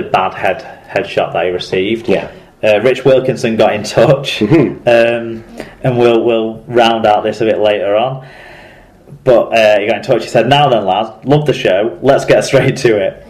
bad headshot that he received. Yeah. Rich Wilkinson got in touch, and we'll round out this a bit later on. But he got in touch. He said, "Now then, lads, love the show. Let's get straight to it.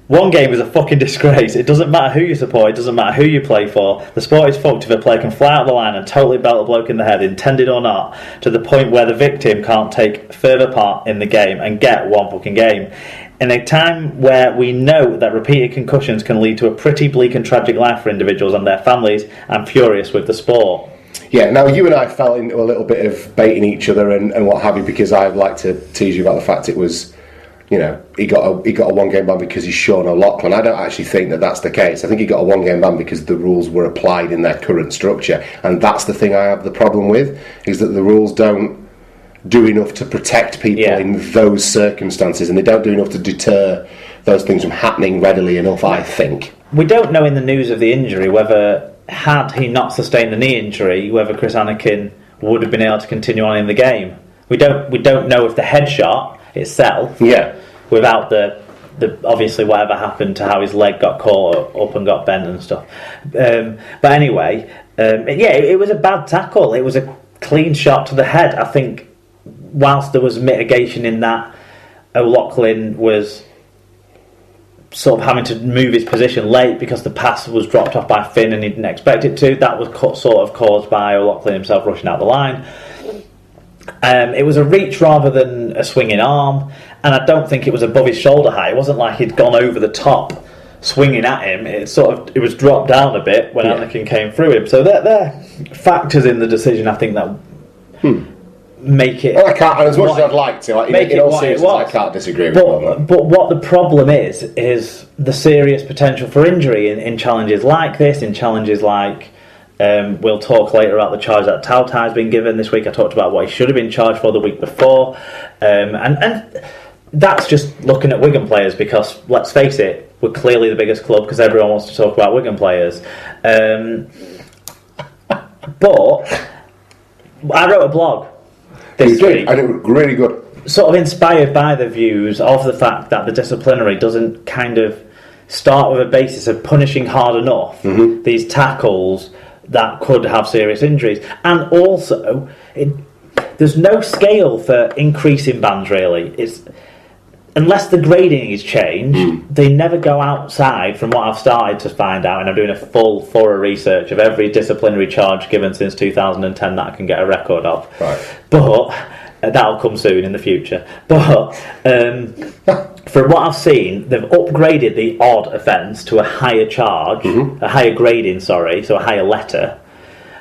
One game is a fucking disgrace. It doesn't matter who you support. It doesn't matter who you play for. The sport is fucked if a player can fly out the line and totally belt a bloke in the head, intended or not, to the point where the victim can't take further part in the game and get one fucking game. In a time where we know that repeated concussions can lead to a pretty bleak and tragic life for individuals and their families, I'm furious with the sport." Yeah, now you and I fell into a little bit of baiting each other and what have you, because I'd like to tease you about the fact it was, he got a one-game ban because he's Sean O'Loughlin. I don't actually think that that's the case. I think he got a one-game ban because the rules were applied in their current structure, and that's the thing I have the problem with, is that the rules don't do enough to protect people in those circumstances, and they don't do enough to deter those things from happening readily enough, I think. We don't know in the news of the injury whether, had he not sustained the knee injury, whether Chris Anakin would have been able to continue on in the game. We don't know if the headshot itself, without the obviously whatever happened to how his leg got caught up and got bent and stuff. But anyway, it was a bad tackle. It was a clean shot to the head. I think whilst there was mitigation in that, O'Loughlin was sort of having to move his position late because the pass was dropped off by Finn and he didn't expect it to. That was sort of caused by O'Loughlin himself rushing out the line. It was a reach rather than a swinging arm, and I don't think it was above his shoulder height. It wasn't like he'd gone over the top swinging at him. It was dropped down a bit when Anakin came through him. So they're factors in the decision, I think, that make it. Well, I can't, and as much as I'd like to, in all seriousness, I can't disagree with that. But what the problem is the serious potential for injury in challenges like this, in challenges like. We'll talk later about the charge that Tautai's been given this week. I talked about what he should have been charged for the week before. And that's just looking at Wigan players, because, let's face it, we're clearly the biggest club because everyone wants to talk about Wigan players. But I wrote a blog this week. And it was really good. Sort of inspired by the views of the fact that the disciplinary doesn't kind of start with a basis of punishing hard enough these tackles that could have serious injuries. And also, there's no scale for increasing bans, really. Unless the grading is changed, they never go outside, from what I've started to find out, and I'm doing a full, thorough research of every disciplinary charge given since 2010 that I can get a record of. Right. But that'll come soon in the future. But from what I've seen, they've upgraded the odd offence to a higher charge, a higher grading, so a higher letter.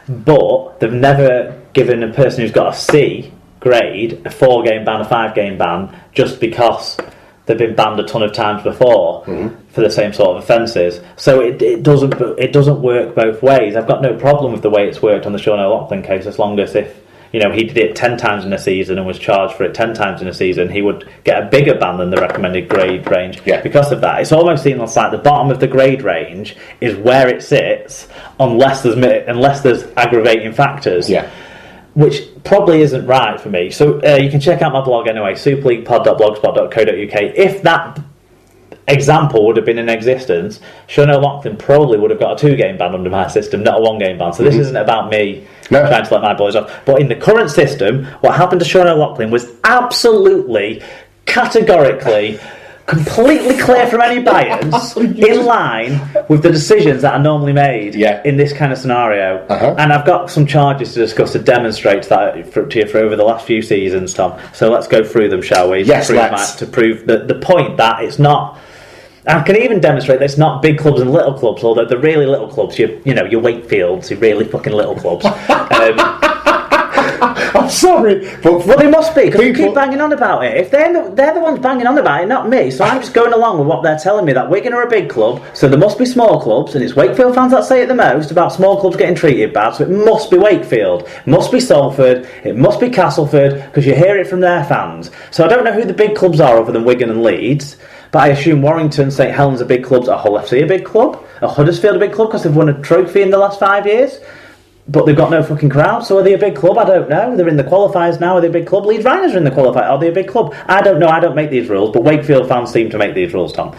But they've never given a person who's got a C grade a 4-game ban, a 5-game ban, just because they've been banned a ton of times before for the same sort of offences. So it doesn't work both ways. I've got no problem with the way it's worked on the Sean O'Loughlin case, as long as if he did it 10 times in a season and was charged for it 10 times in a season, he would get a bigger ban than the recommended grade range because of that. It's almost seems like the bottom of the grade range is where it sits unless there's aggravating factors. Yeah. Which probably isn't right for me. So you can check out my blog anyway, superleaguepod.blogspot.co.uk. If that example would have been in existence, Sean O'Loughlin probably would have got a 2-game ban under my system, not a 1-game ban. So this isn't about me trying to let my boys off. But in the current system, what happened to Sean O'Loughlin was absolutely, categorically, completely clear from any bias, in line with the decisions that are normally made in this kind of scenario. And I've got some charges to discuss to demonstrate that to you for over the last few seasons, Tom. So let's go through them, shall we? Yes, let's. To prove the point that it's not. I can even demonstrate that it's not big clubs and little clubs, although the really little clubs, your Wakefields, your really fucking little clubs. I'm sorry, but they must be, because you keep banging on about it. If they're the ones banging on about it, not me. So I'm just going along with what they're telling me, that Wigan are a big club, so there must be small clubs, and it's Wakefield fans that say it the most about small clubs getting treated bad. So it must be Wakefield, it must be Salford, it must be Castleford, because you hear it from their fans. So I don't know who the big clubs are other than Wigan and Leeds. But I assume Warrington, St Helens are big clubs, are Hull FC a big club, are Huddersfield a big club because they've won a trophy in the last 5 years, but they've got no fucking crowd, so are they a big club? I don't know. They're in the qualifiers now, are they a big club? Leeds Rhinos are in the qualifier, are they a big club? I don't know, I don't make these rules, but Wakefield fans seem to make these rules, Tom.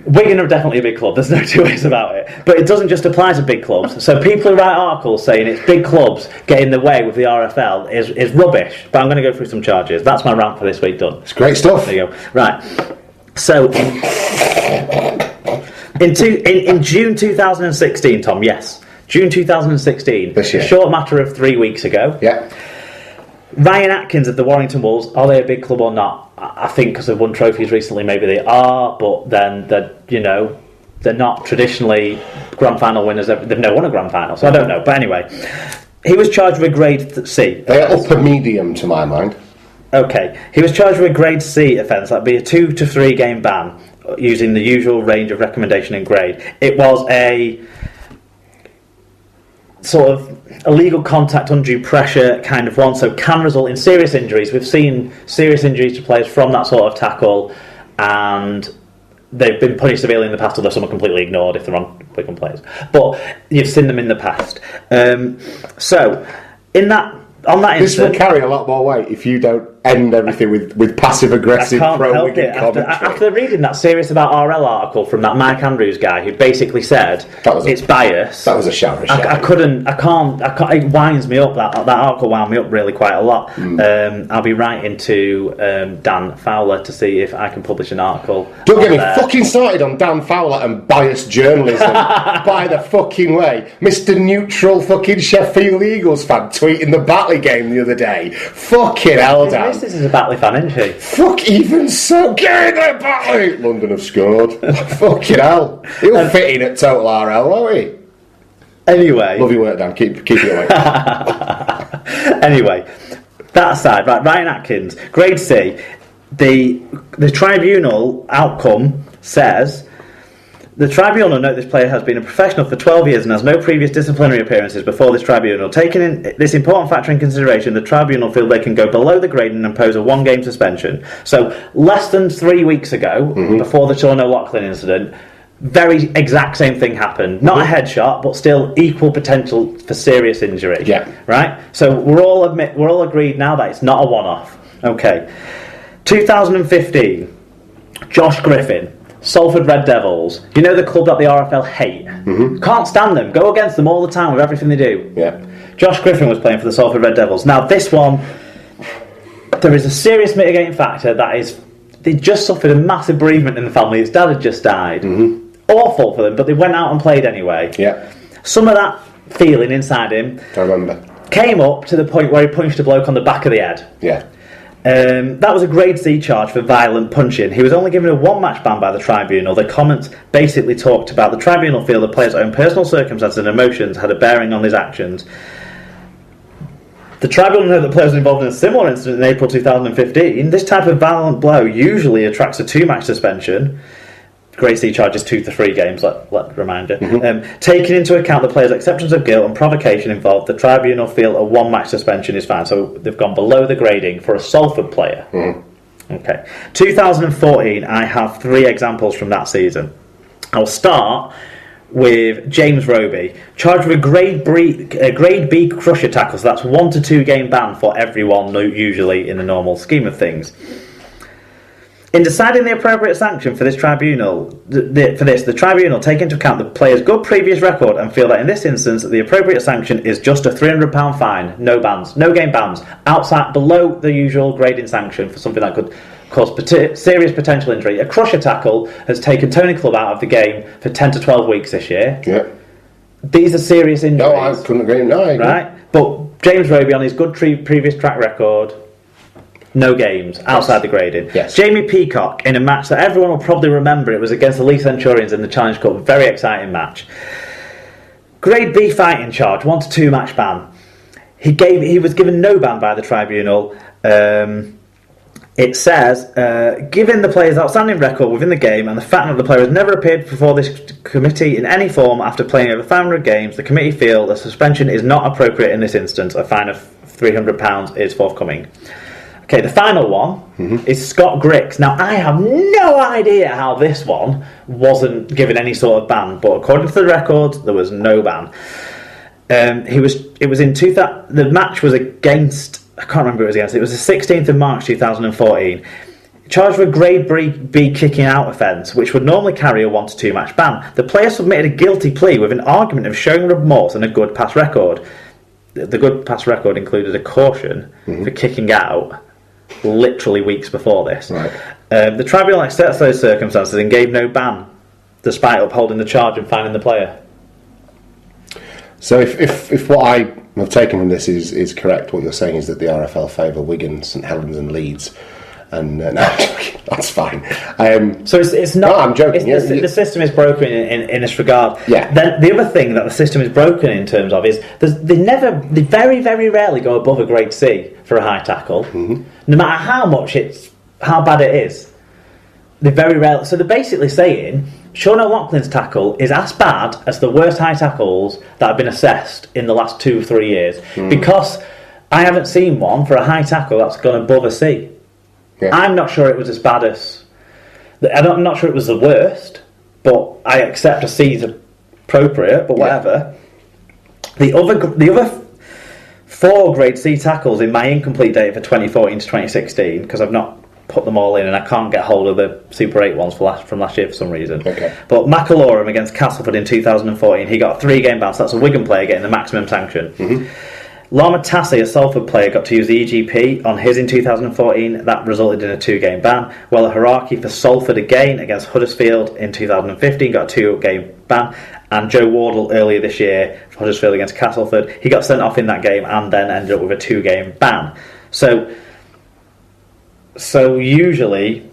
Wigan are definitely a big club, there's no two ways about it. But it doesn't just apply to big clubs. So people who write articles saying it's big clubs get in the way with the RFL is rubbish. But I'm going to go through some charges. That's my rant for this week done. It's great stuff. There you go. Right. So, in June 2016, Tom, yes. June 2016. This year. A short matter of 3 weeks ago. Yeah. Ryan Atkins of the Warrington Wolves, are they a big club or not? I think because they've won trophies recently, maybe they are, but then they're not traditionally grand final winners. They've never won a grand final, so I don't know. But anyway, he was charged with a grade C. They are upper medium to my mind. Okay, he was charged with a grade C offence. That'd be a 2 to 3 game ban using the usual range of recommendation and grade. It was a sort of illegal contact, undue pressure kind of one, so can result in serious injuries. We've seen serious injuries to players from that sort of tackle, and they've been punished severely in the past, although some are completely ignored if they're on Wigan players. But you've seen them in the past. So, on that this incident, will carry a lot more weight if you don't end everything with passive-aggressive pro-Wigan commentary. After reading that Serious About RL article from that Mike Andrews guy who basically said it's bias. That was a shower. I can't. It winds me up. That article wound me up really quite a lot. I'll be writing to Dan Fowler to see if I can publish an article. Don't get me fucking started on Dan Fowler and biased journalism. By the fucking way, Mr. Neutral fucking Sheffield Eagles fan tweeting the Batley game the other day. Fucking hell, Dan. This is a Batley fan, isn't she? Fuck, even so, get in there, Batley! London have scored. Fucking hell. He'll fit in at Total RL, won't he? Anyway. Love your work, Dan. Keep it away. Anyway, that aside, right, Ryan Atkins, grade C. The tribunal outcome says... The tribunal note this player has been a professional for 12 years and has no previous disciplinary appearances before this tribunal. Taking in this important factor in consideration, the tribunal feel they can go below the grade and impose a 1-game suspension. So, less than 3 weeks ago, before the Sean O'Loughlin incident, very exact same thing happened. Not a headshot, but still equal potential for serious injury. Yeah. Right? So, we're all agreed now that it's not a one-off. Okay. 2015, Josh Griffin. Salford Red Devils. You know the club that the RFL hate? Can't stand them. Go against them all the time with everything they do. Yeah. Josh Griffin was playing for the Salford Red Devils. Now this one, there is a serious mitigating factor that is, they just suffered a massive bereavement in the family. His dad had just died. Awful for them, but they went out and played anyway. Yeah. Some of that feeling inside him I remember. Came up to the point where he punched a bloke on the back of the head. Yeah. That was a grade C charge for violent punching. He was only given a 1-match ban by the tribunal. The comments basically talked about the tribunal feel the player's own personal circumstances and emotions had a bearing on his actions. The tribunal know that players were involved in a similar incident in April 2015. This type of violent blow usually attracts a 2-match suspension. Grade C charges 2 to 3 games, reminder. Taking into account the player's acceptance of guilt and provocation involved, the tribunal feel a 1-match suspension is fine. So they've gone below the grading for a Salford player. Okay. 2014, I have 3 examples from that season. I'll start with James Roby, charged with grade B crusher tackle, so that's 1 to 2 game ban for everyone, usually in the normal scheme of things. In deciding the appropriate sanction for this tribunal, the tribunal take into account the player's good previous record and feel that in this instance the appropriate sanction is just a £300 fine, no bans, no game bans, outside below the usual grading sanction for something that could cause serious potential injury. A crusher tackle has taken Tony Club out of the game for 10 to 12 weeks this year. Yeah. These are serious injuries. No, I couldn't agree. No, I agree. Right? But James Roby, on his good previous track record, no games, outside the grading. Yes. Jamie Peacock, in a match that everyone will probably remember, it was against the Leeds Centurions in the Challenge Cup, very exciting match. Grade B fighting charge, 1 to 2 match ban. He was given no ban by the tribunal. It says, given the player's outstanding record within the game and the fact that the player has never appeared before this committee in any form after playing over 500 games, the committee feel the suspension is not appropriate in this instance. A fine of £300 is forthcoming. Okay, the final one is Scott Griggs. Now, I have no idea how this one wasn't given any sort of ban, but according to the records, there was no ban. The match was against, I can't remember who it was against, it was the 16th of March 2014. Charged with a grade B kicking out offence, which would normally carry a 1 to 2 match ban. The player submitted a guilty plea with an argument of showing remorse and a good pass record. The good pass record included a caution for kicking out literally weeks before this. Right. The tribunal accepts those circumstances and gave no ban, despite upholding the charge and fining the player. So if what I have taken from this is correct, what you're saying is that the RFL favour Wigan, St Helens and Leeds. And no, that's fine. So it's not. No, I'm joking. The system is broken in this regard. Yeah. Then the other thing that the system is broken in terms of is they very, very rarely go above a grade C for a high tackle, no matter how bad it is. They very rarely. So they're basically saying Sean O'Loughlin's tackle is as bad as the worst high tackles that have been assessed in the last 2 or 3 years, because I haven't seen one for a high tackle that's gone above a C. Yeah. I'm not sure it was as bad as... I'm not sure it was the worst, but I accept a C is appropriate, but whatever. The other 4 grade C tackles in my incomplete data for 2014 to 2016, because I've not put them all in and I can't get hold of the Super 8 ones from last year for some reason. Okay. But McAlorum against Castleford in 2014, he got a 3-game ban, so that's a Wigan player getting the maximum sanction. Lama Tassi, a Salford player, got to use the EGP on his in 2014. That resulted in a 2-game ban. While a Haraki for Salford again against Huddersfield in 2015 got a 2-game ban. And Joe Wardle earlier this year for Huddersfield against Castleford, he got sent off in that game and then ended up with a 2-game ban. So usually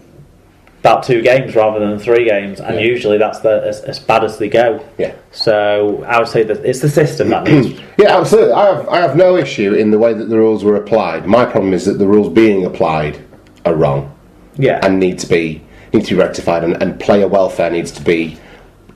about 2 games rather than 3 games, and usually that's as bad as they go. Yeah. So I would say that it's the system that needs. Yeah, absolutely. I have no issue in the way that the rules were applied. My problem is that the rules being applied are wrong. Yeah. And need to be rectified, and player welfare needs to be,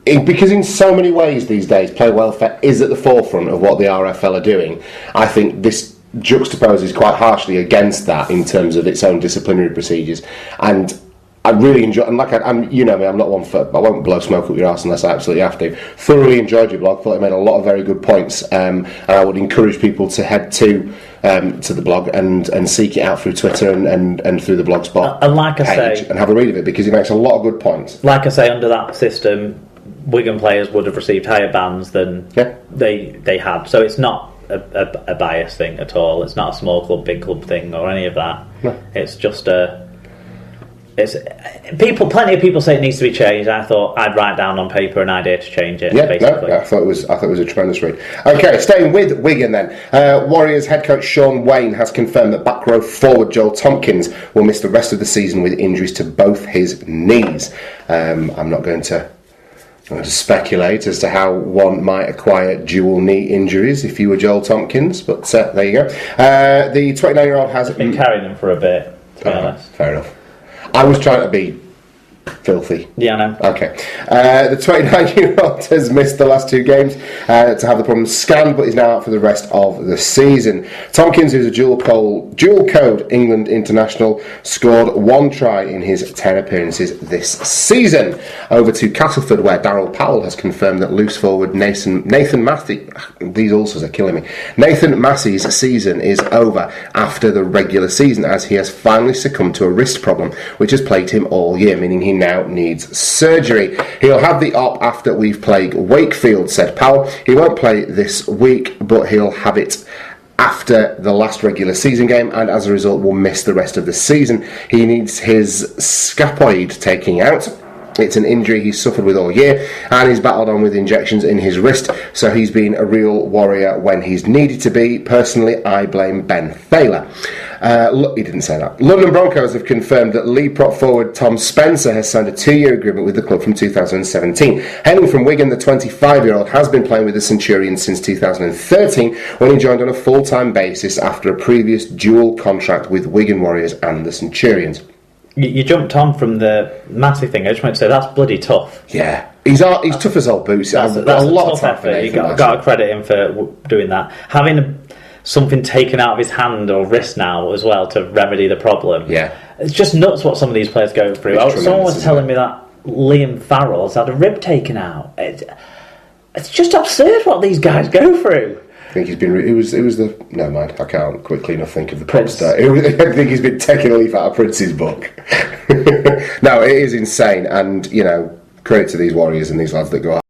because in so many ways these days player welfare is at the forefront of what the RFL are doing. I think this juxtaposes quite harshly against that in terms of its own disciplinary procedures. And I really enjoy, and you know me, I'm not one for, I won't blow smoke up your arse unless I absolutely have to. Thoroughly enjoyed your blog, thought it made a lot of very good points, and I would encourage people to head to the blog and seek it out through Twitter and through the Blogspot and like I page, say, and have a read of it, because it makes a lot of good points. Like I say, under that system, Wigan players would have received higher bans than they had. So it's not a bias thing at all. It's not a small club, big club thing or any of that. No. It's just plenty of people say it needs to be changed. I thought I'd write down on paper an idea to change it. Yeah, basically. No, I thought it was a tremendous read. Okay, staying with Wigan then. Warriors head coach Sean Wayne has confirmed that back row forward Joel Tompkins will miss the rest of the season with injuries to both his knees. I'm not going to speculate as to how one might acquire dual knee injuries if you were Joel Tompkins, but there you go. The 29-year-old has been carrying them for a bit, to be honest. Fair enough. I was trying to be filthy. Yeah, I know. Okay. The 29-year-old has missed the last 2 games to have the problem scanned, but is now out for the rest of the season. Tompkins, who's a dual code England international, scored 1 try in his 10 appearances this season. Over to Castleford, where Darryl Powell has confirmed that loose forward Nathan Massey, these ulcers are killing me, Nathan Massey's season is over after the regular season, as he has finally succumbed to a wrist problem which has plagued him all year, meaning he now needs surgery. He'll have the op after we've played Wakefield, said Powell. He won't play this week, but he'll have it after the last regular season game, and as a result will miss the rest of the season. He needs his scaphoid taking out. It's an injury he's suffered with all year, and he's battled on with injections in his wrist, so he's been a real warrior when he's needed to be. Personally, I blame Ben Thaler. He didn't say that. London Broncos have confirmed that Leigh prop forward Tom Spencer has signed a 2-year agreement with the club from 2017. Hailing from Wigan, the 25-year-old has been playing with the Centurions since 2013, when he joined on a full-time basis after a previous dual contract with Wigan Warriors and the Centurions. You jumped on from the Massey thing. I just want to say that's bloody tough. Yeah, he's tough as old boots. That's a tough effort. You got to credit him for doing that. Having something taken out of his hand or wrist now as well to remedy the problem. Yeah, it's just nuts what some of these players go through. Someone was telling me that Liam Farrell's had a rib taken out. It's just absurd what these guys go through. I think he's been. It was the. No mind. I can't quickly enough think of the poster. I think he's been taking a leaf out of Prince's book. No, it is insane, and credit to these Warriors and these lads that go out.